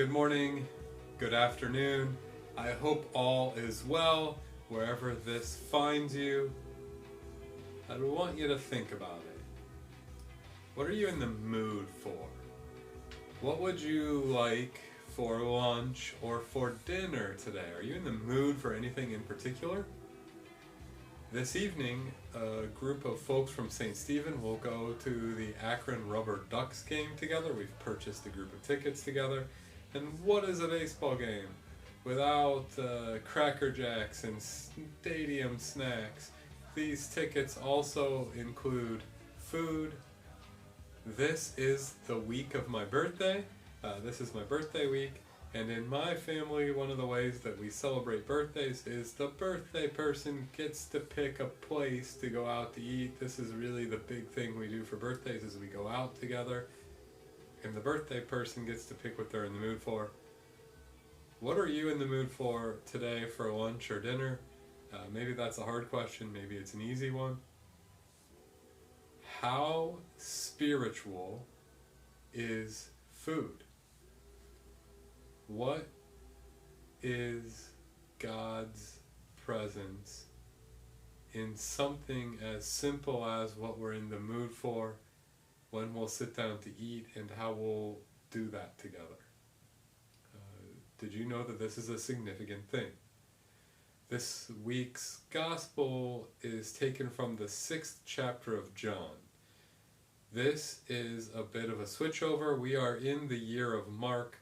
Good morning, good afternoon. I hope all is well wherever this finds you. I want you to think about it. What are you in the mood for? What would you like for lunch or for dinner today? Are you in the mood for anything in particular? This evening, a group of folks from St. Stephen will go to the Akron Rubber Ducks game together. We've purchased a group of tickets together. And what is a baseball game without Cracker Jacks and stadium snacks? These tickets also include food. This is the week of my birthday. This is my birthday week. And in my family, one of the ways that we celebrate birthdays is the birthday person gets to pick a place to go out to eat. This is really the big thing we do for birthdays, is we go out together. And the birthday person gets to pick what they're in the mood for. What are you in the mood for today for lunch or dinner? Maybe that's a hard question, maybe it's an easy one. How spiritual is food? What is God's presence in something as simple as what we're in the mood for, when we'll sit down to eat, and how we'll do that together? Did you know that this is a significant thing? This week's gospel is taken from the 6th chapter of John. This is a bit of a switchover. We are in the year of Mark.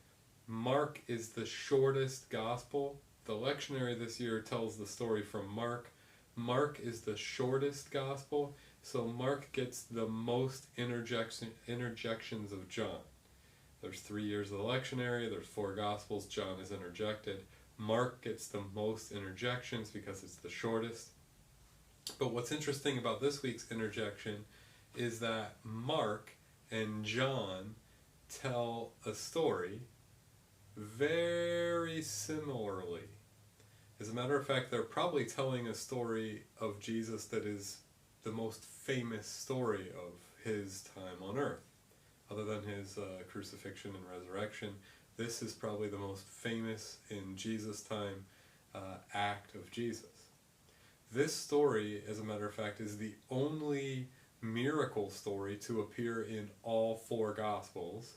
Mark is the shortest gospel. The lectionary this year tells the story from Mark. Mark is the shortest gospel, so Mark gets the most interjections of John. There's 3 years of the lectionary, there's 4 gospels, John is interjected. Mark gets the most interjections because it's the shortest. But what's interesting about this week's interjection is that Mark and John tell a story very similarly. As a matter of fact, they're probably telling a story of Jesus that is the most famous story of his time on earth. Other than his crucifixion and resurrection, this is probably the most famous in Jesus' time act of Jesus. This story, as a matter of fact, is the only miracle story to appear in all 4 Gospels.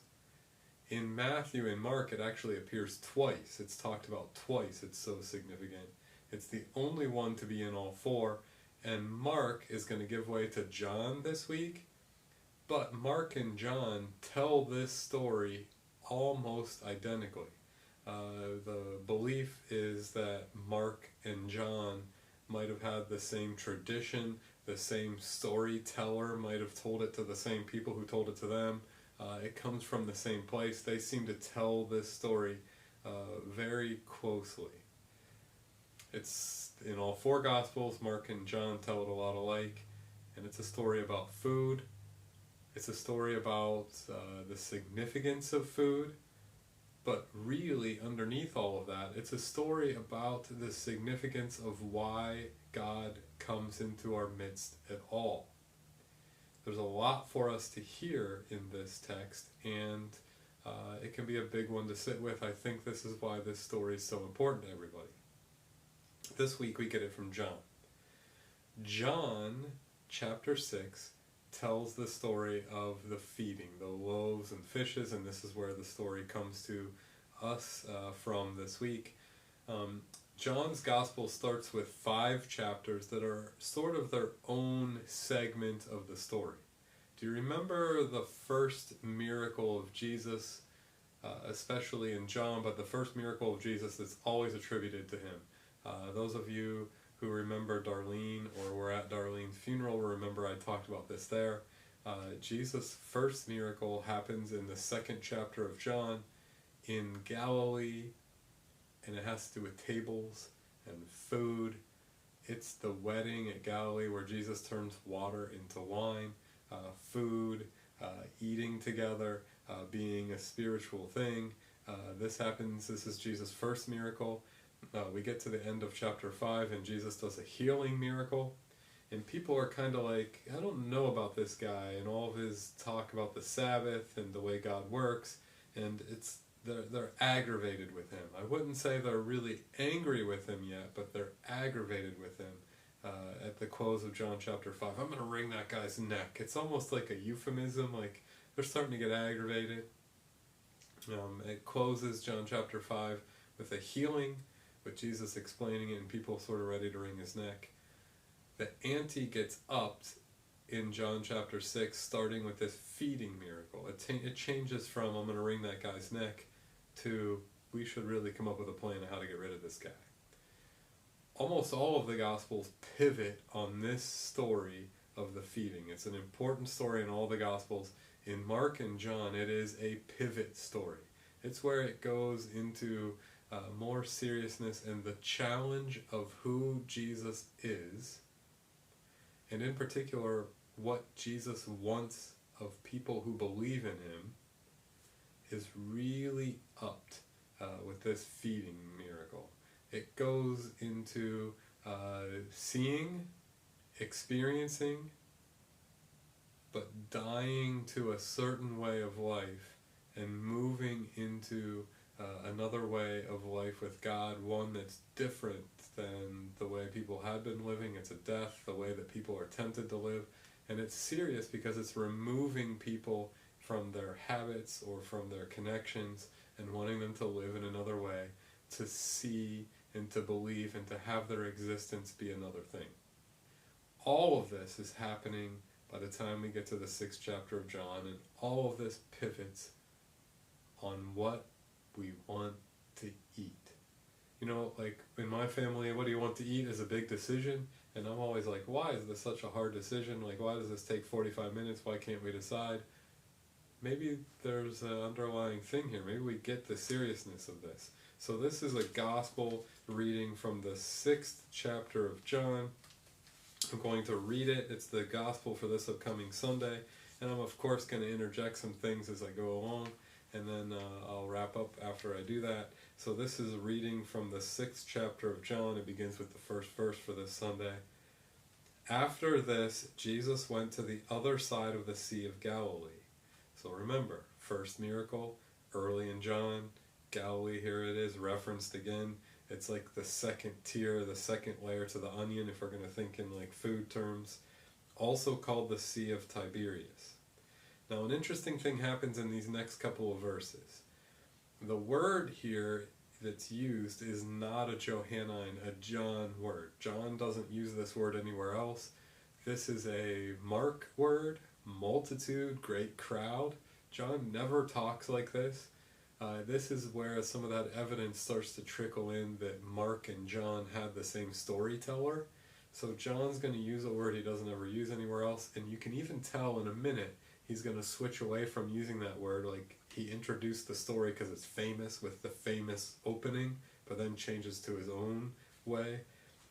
In Matthew and Mark, it actually appears twice. It's talked about twice. It's so significant. It's the only one to be in all 4. And Mark is going to give way to John this week. But Mark and John tell this story almost identically. The belief is that Mark and John might have had the same tradition, the same storyteller might have told it to the same people who told it to them. It comes from the same place. They seem to tell this story very closely. It's in all 4 Gospels. Mark and John tell it a lot alike, and it's a story about food. It's a story about the significance of food, but really underneath all of that, it's a story about the significance of why God comes into our midst at all. There's a lot for us to hear in this text, and it can be a big one to sit with. I think this is why this story is so important to everybody. This week we get it from John. John, chapter 6, tells the story of the feeding, the loaves and fishes, and this is where the story comes to us from this week. John's gospel starts with 5 chapters that are sort of their own segment of the story. Do you remember the first miracle of Jesus, especially in John, but the first miracle of Jesus that's always attributed to him? Those of you who remember Darlene or were at Darlene's funeral remember I talked about this there. Jesus' first miracle happens in the 2nd chapter of John in Galilee, and it has to do with tables and food. It's the wedding at Galilee where Jesus turns water into wine. Food, eating together, being a spiritual thing. This is Jesus' first miracle. We get to the end of chapter 5 and Jesus does a healing miracle. And people are kind of like, I don't know about this guy and all of his talk about the Sabbath and the way God works. And it's they're aggravated with him. I wouldn't say they're really angry with him yet, but they're aggravated with him. At the close of John chapter 5, I'm going to wring that guy's neck. It's almost like a euphemism, like they're starting to get aggravated. It closes John chapter 5 with a healing, with Jesus explaining it and people sort of ready to wring his neck. The ante gets upped in John chapter 6, starting with this feeding miracle. It changes from, I'm going to wring that guy's neck, to, we should really come up with a plan of how to get rid of this guy. Almost all of the Gospels pivot on this story of the feeding. It's an important story in all the Gospels. In Mark and John, it is a pivot story. It's where it goes into more seriousness and the challenge of who Jesus is, and in particular, what Jesus wants of people who believe in him, is really upped with this feeding miracle. It goes into seeing, experiencing, but dying to a certain way of life and moving into another way of life with God, one that's different than the way people had been living. It's a death, the way that people are tempted to live. And it's serious because it's removing people from their habits or from their connections and wanting them to live in another way, to see and to believe and to have their existence be another thing. All of this is happening by the time we get to the 6th chapter of John, and all of this pivots on what we want to eat. You know, like in my family, what do you want to eat is a big decision, and I'm always like, why is this such a hard decision? Like, why does this take 45 minutes? Why can't we decide? Maybe there's an underlying thing here. Maybe we get the seriousness of this. So this is a gospel reading from the 6th chapter of John. I'm going to read it. It's the gospel for this upcoming Sunday. And I'm of course going to interject some things as I go along. And then I'll wrap up after I do that. So this is a reading from the 6th chapter of John. It begins with the first verse for this Sunday. After this, Jesus went to the other side of the Sea of Galilee. So remember, first miracle, early in John, Galilee, here it is, referenced again. It's like the second tier, the second layer to the onion, if we're going to think in like food terms. Also called the Sea of Tiberias. Now, an interesting thing happens in these next couple of verses. The word here that's used is not a Johannine, a John word. John doesn't use this word anywhere else. This is a Mark word, multitude, great crowd. John never talks like this. This is where some of that evidence starts to trickle in that Mark and John had the same storyteller. So John's going to use a word he doesn't ever use anywhere else, and you can even tell in a minute he's going to switch away from using that word. Like, he introduced the story because it's famous with the famous opening, but then changes to his own way.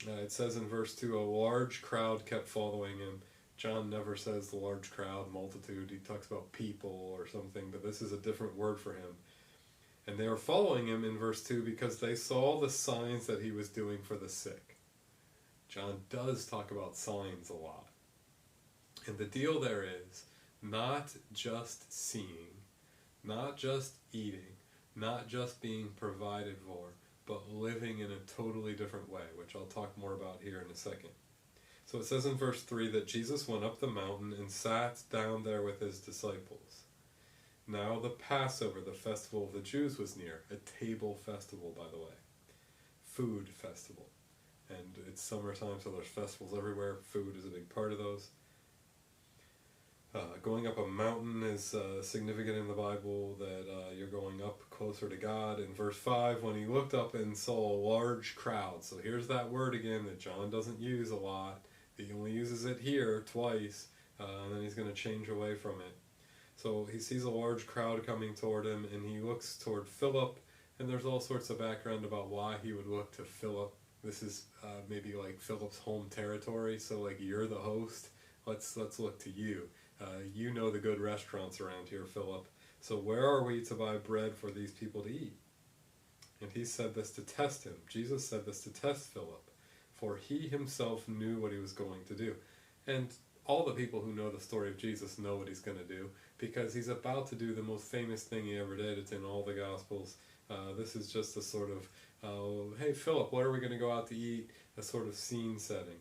It says in verse 2, a large crowd kept following him. John never says the large crowd, multitude. He talks about people or something, but this is a different word for him. And they were following him in verse 2 because they saw the signs that he was doing for the sick. John does talk about signs a lot. And the deal there is not just seeing, not just eating, not just being provided for, but living in a totally different way, which I'll talk more about here in a second. So it says in verse 3 that Jesus went up the mountain and sat down there with his disciples. Now the Passover, the festival of the Jews, was near. A table festival, by the way. Food festival. And it's summertime, so there's festivals everywhere. Food is a big part of those. Going up a mountain is significant in the Bible, that you're going up closer to God. In verse 5, when he looked up and saw a large crowd. So here's that word again that John doesn't use a lot. He only uses it here twice, and then he's going to change away from it. So he sees a large crowd coming toward him, and he looks toward Philip, and there's all sorts of background about why he would look to Philip. This is maybe like Philip's home territory, so like, you're the host, let's look to you. You know the good restaurants around here, Philip. So where are we to buy bread for these people to eat? And he said this to test him. Jesus said this to test Philip, for he himself knew what he was going to do. And all the people who know the story of Jesus know what he's going to do, because he's about to do the most famous thing he ever did. It's in all the Gospels. This is just a sort of, hey Philip, what are we going to go out to eat? A sort of scene setting.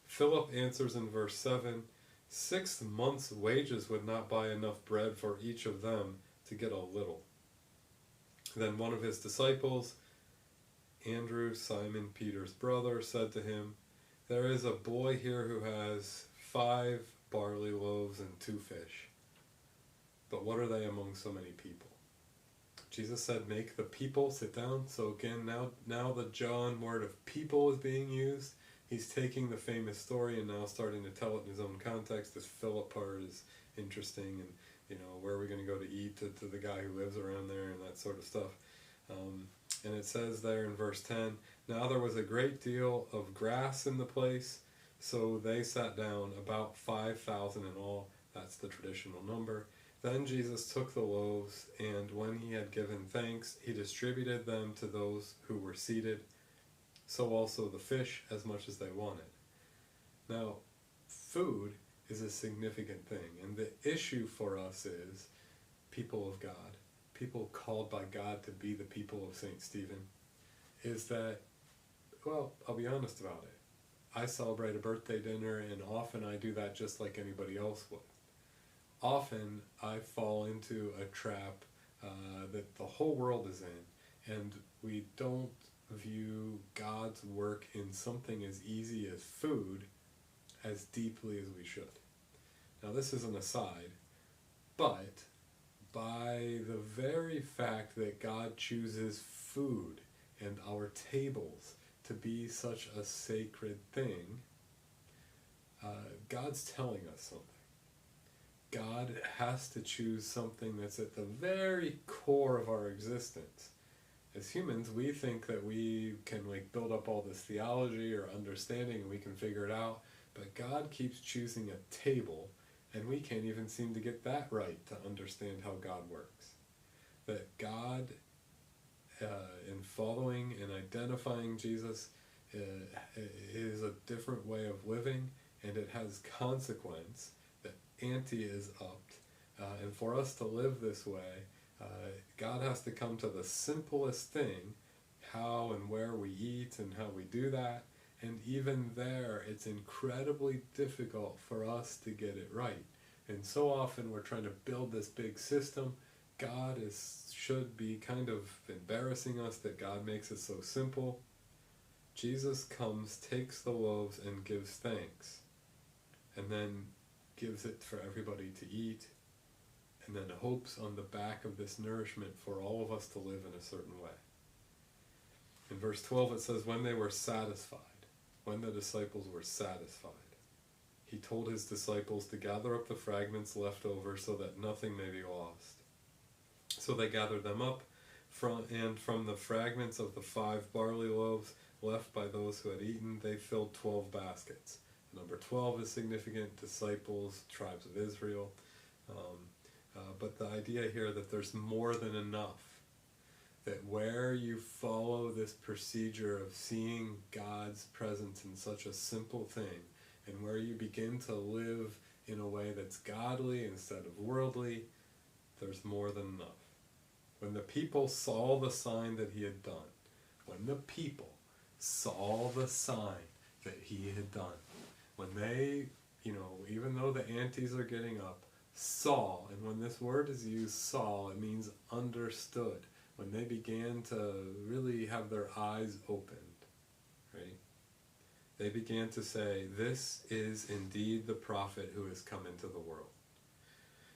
Philip answers in verse 7, 6 months' wages would not buy enough bread for each of them to get a little. Then one of his disciples, Andrew, Simon Peter's brother, said to him, there is a boy here who has 5 barley loaves and 2 fish. But what are they among so many people? Jesus said, make the people sit down. So again, now the John word of people is being used. He's taking the famous story and now starting to tell it in his own context. This Philip part is interesting, and where are we going to go to eat to the guy who lives around there and that sort of stuff. And it says there in verse 10, now there was a great deal of grass in the place, so they sat down, about 5,000 in all. That's the traditional number. Then Jesus took the loaves, and when he had given thanks, he distributed them to those who were seated, so also the fish, as much as they wanted. Now, food is a significant thing, and the issue for us is people of God, people called by God to be the people of St. Stephen, is that, well, I'll be honest about it. I celebrate a birthday dinner, and often I do that just like anybody else would. Often I fall into a trap that the whole world is in, and we don't view God's work in something as easy as food as deeply as we should. Now this is an aside, but by the very fact that God chooses food and our tables to be such a sacred thing, God's telling us something. God has to choose something that's at the very core of our existence. As humans, we think that we can build up all this theology or understanding and we can figure it out, but God keeps choosing a table, and we can't even seem to get that right to understand how God works. That God, in following and identifying Jesus, is a different way of living, and it has consequence. The ante is upped, and for us to live this way, God has to come to the simplest thing, how and where we eat and how we do that, and even there it's incredibly difficult for us to get it right. And so often we're trying to build this big system. God should be kind of embarrassing us that God makes it so simple. Jesus comes, takes the loaves and gives thanks, and then gives it for everybody to eat, and then hopes on the back of this nourishment for all of us to live in a certain way. In verse 12 it says, when they were satisfied, when the disciples were satisfied, he told his disciples to gather up the fragments left over so that nothing may be lost. So they gathered them up, from the fragments of the 5 barley loaves left by those who had eaten, they filled 12 baskets. Number 12 is significant, disciples, tribes of Israel. But the idea here that there's more than enough, that where you follow this procedure of seeing God's presence in such a simple thing, and where you begin to live in a way that's godly instead of worldly, there's more than enough. When the people saw the sign that he had done, when the people saw the sign that he had done, when they, even though the antes are getting up, saw, and when this word is used, saw, it means understood. When they began to really have their eyes opened, right? They began to say, this is indeed the prophet who has come into the world.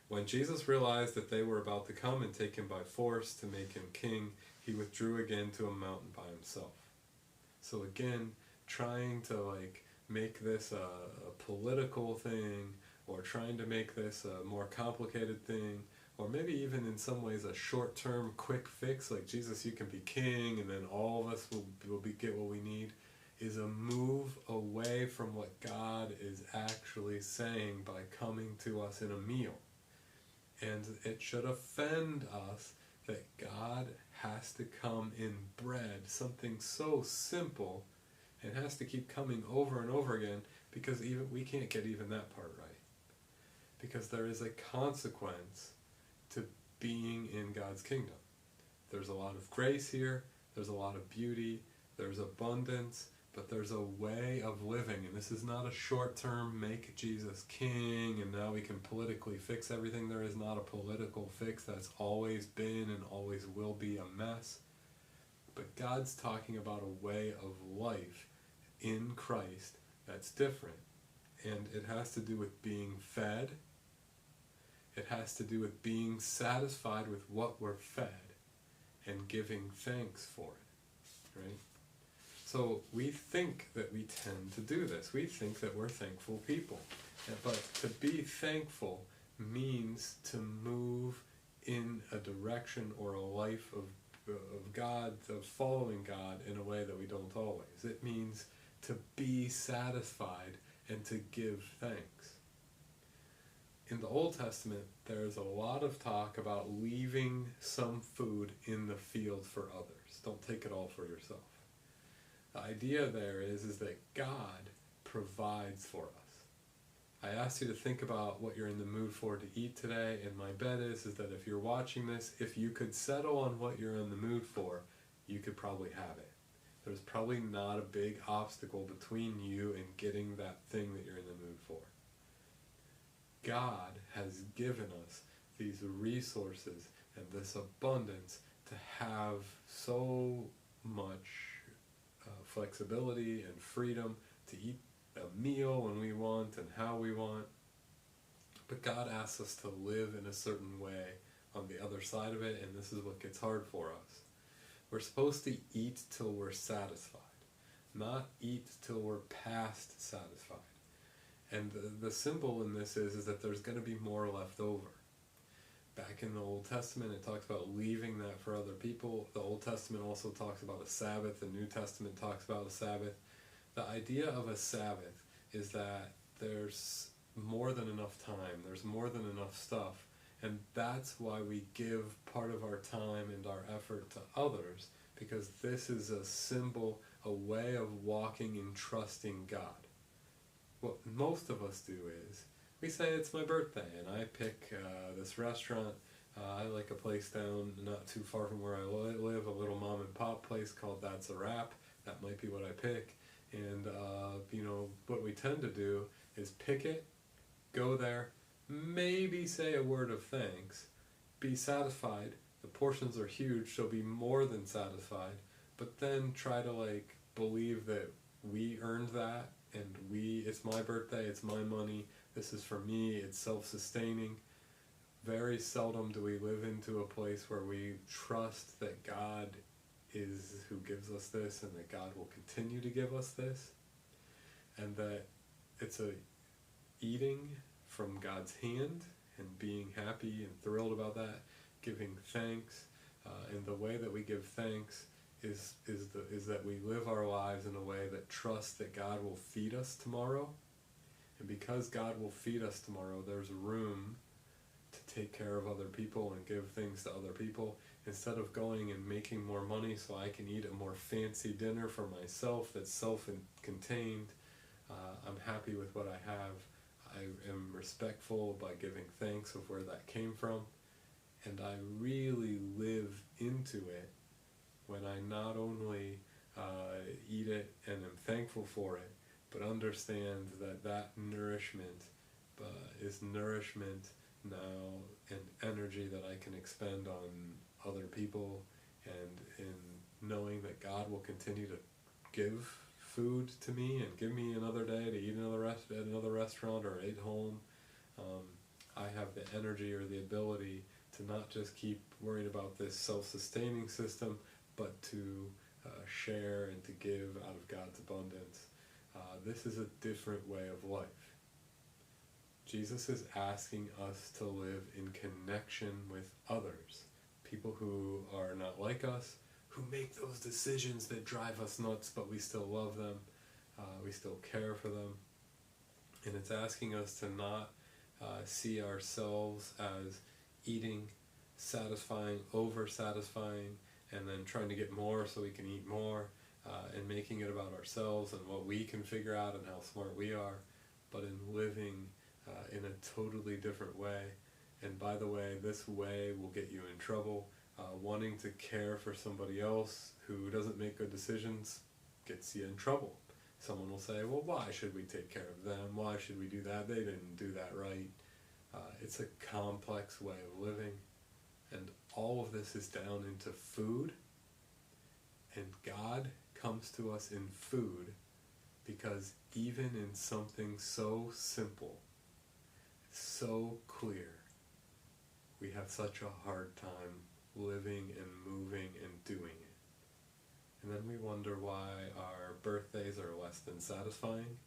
When Jesus realized that they were about to come and take him by force to make him king, he withdrew again to a mountain by himself. So again, trying to make this a political thing, or trying to make this a more complicated thing, or maybe even in some ways a short-term quick fix, like Jesus, you can be king and then all of us will get what we need, is a move away from what God is actually saying by coming to us in a meal. And it should offend us that God has to come in bread, something so simple, and has to keep coming over and over again, because even we can't get even that part right. Because there is a consequence to being in God's kingdom. There's a lot of grace here, there's a lot of beauty, there's abundance, but there's a way of living, and this is not a short-term make Jesus king and now we can politically fix everything. There is not a political fix. That's always been and always will be a mess. But God's talking about a way of life in Christ that's different, and it has to do with being fed. It has to do with being satisfied with what we're fed and giving thanks for it, right? So we think that we tend to do this. We think that we're thankful people. But to be thankful means to move in a direction or a life of God, of following God in a way that we don't always. It means to be satisfied and to give thanks. In the Old Testament, there's a lot of talk about leaving some food in the field for others. Don't take it all for yourself. The idea there is that God provides for us. I asked you to think about what you're in the mood for to eat today, and my bet is that if you're watching this, if you could settle on what you're in the mood for, you could probably have it. There's probably not a big obstacle between you and getting that thing that you're in the mood for. God has given us these resources and this abundance to have so much flexibility and freedom to eat a meal when we want and how we want. But God asks us to live in a certain way on the other side of it, and this is what gets hard for us. We're supposed to eat till we're satisfied, not eat till we're past satisfied. And the symbol in this is that there's going to be more left over. Back in the Old Testament, it talks about leaving that for other people. The Old Testament also talks about a Sabbath. The New Testament talks about a Sabbath. The idea of a Sabbath is that there's more than enough time. There's more than enough stuff. And that's why we give part of our time and our effort to others, because this is a symbol, a way of walking and trusting God. What most of us do is, we say it's my birthday and I pick this restaurant. I like a place down not too far from where I live, a little mom and pop place called That's a Wrap. That might be what I pick. And what we tend to do is pick it, go there, maybe say a word of thanks, be satisfied. The portions are huge, so be more than satisfied, but then try to believe that we earned that, and it's my birthday, it's my money, this is for me, it's self-sustaining. Very seldom do we live into a place where we trust that God is who gives us this, and that God will continue to give us this, and that it's a eating from God's hand and being happy and thrilled about that, giving thanks, and the way that we give thanks is that we live our lives in a way that trusts that God will feed us tomorrow, and because God will feed us tomorrow, there's room to take care of other people and give things to other people, instead of going and making more money so I can eat a more fancy dinner for myself that's self-contained. I'm happy with what I have. I am respectful by giving thanks of where that came from, and I really live into it when I not only eat it and am thankful for it, but understand that nourishment is nourishment now and energy that I can expend on other people, and in knowing that God will continue to give food to me and give me another day to eat at another restaurant or at home. I have the energy or the ability to not just keep worrying about this self-sustaining system, but to share and to give out of God's abundance. This is a different way of life. Jesus is asking us to live in connection with others, people who are not like us, who make those decisions that drive us nuts, but we still love them, we still care for them. And it's asking us to not see ourselves as eating, satisfying, over-satisfying, and then trying to get more so we can eat more. and making it about ourselves and what we can figure out and how smart we are, but in living in a totally different way. And by the way, this way will get you in trouble. Wanting to care for somebody else who doesn't make good decisions gets you in trouble. Someone will say, well, why should we take care of them? Why should we do that? They didn't do that right. It's a complex way of living. And all of this is down into food. And God comes to us in food because even in something so simple, so clear, we have such a hard time living and moving and doing it. And then we wonder why our birthdays are less than satisfying.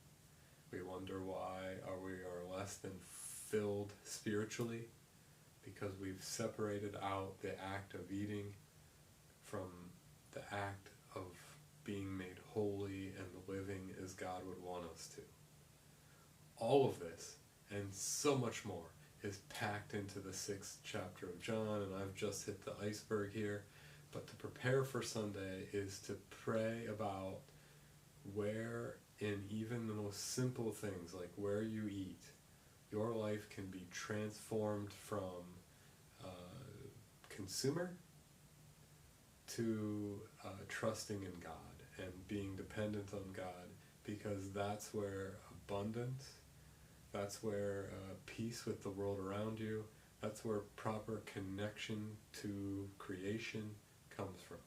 We wonder why we are less than filled spiritually, because we've separated out the act of eating from the act of being made holy and living as God would want us to. All of this, and so much more, is packed into the 6th chapter of John, and I've just hit the iceberg here. But to prepare for Sunday is to pray about where, in even the most simple things, like where you eat, your life can be transformed from consumer to trusting in God and being dependent on God, because that's where abundance, that's where peace with the world around you, that's where proper connection to creation comes from.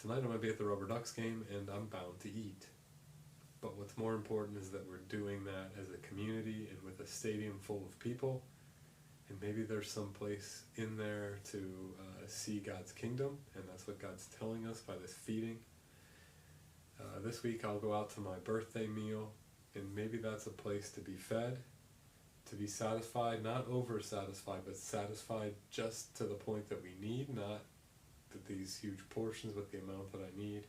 Tonight I'm going to be at the Rubber Ducks game, and I'm bound to eat. But what's more important is that we're doing that as a community and with a stadium full of people. And maybe there's some place in there to see God's kingdom, and that's what God's telling us by this feeding. This week I'll go out to my birthday meal, and maybe that's a place to be fed, to be satisfied, not over-satisfied, but satisfied just to the point that we need, not these huge portions, but the amount that I need.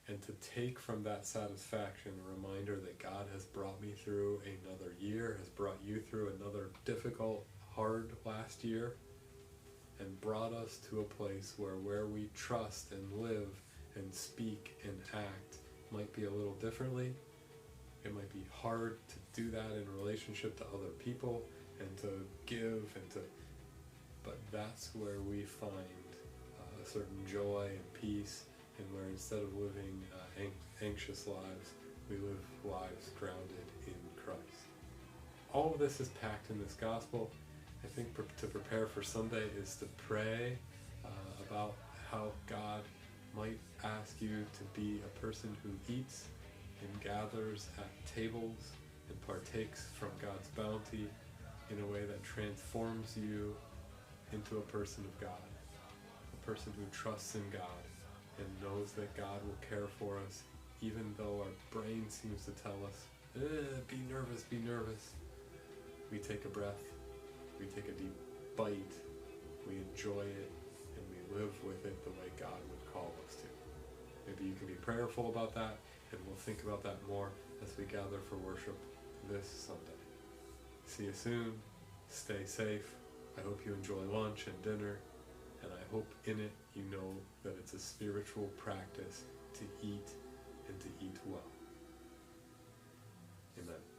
And to take from that satisfaction a reminder that God has brought me through another year, has brought you through another difficult, hard last year, and brought us to a place where we trust and live and speak and act might be a little differently. It might be hard to do that in relationship to other people and to give but that's where we find a certain joy and peace, and where instead of living anxious lives, we live lives grounded in Christ. All of this is packed in this gospel. I think to prepare for Sunday is to pray about how God might ask you to be a person who eats and gathers at tables and partakes from God's bounty in a way that transforms you into a person of God, a person who trusts in God and knows that God will care for us, even though our brain seems to tell us, be nervous, be nervous. We take a breath, we take a deep bite, we enjoy it, and we live with it the way God would call us to. Maybe you can be prayerful about that, and we'll think about that more as we gather for worship this Sunday. See you soon. Stay safe. I hope you enjoy lunch and dinner, and I hope in it you know that it's a spiritual practice to eat and to eat well. Amen.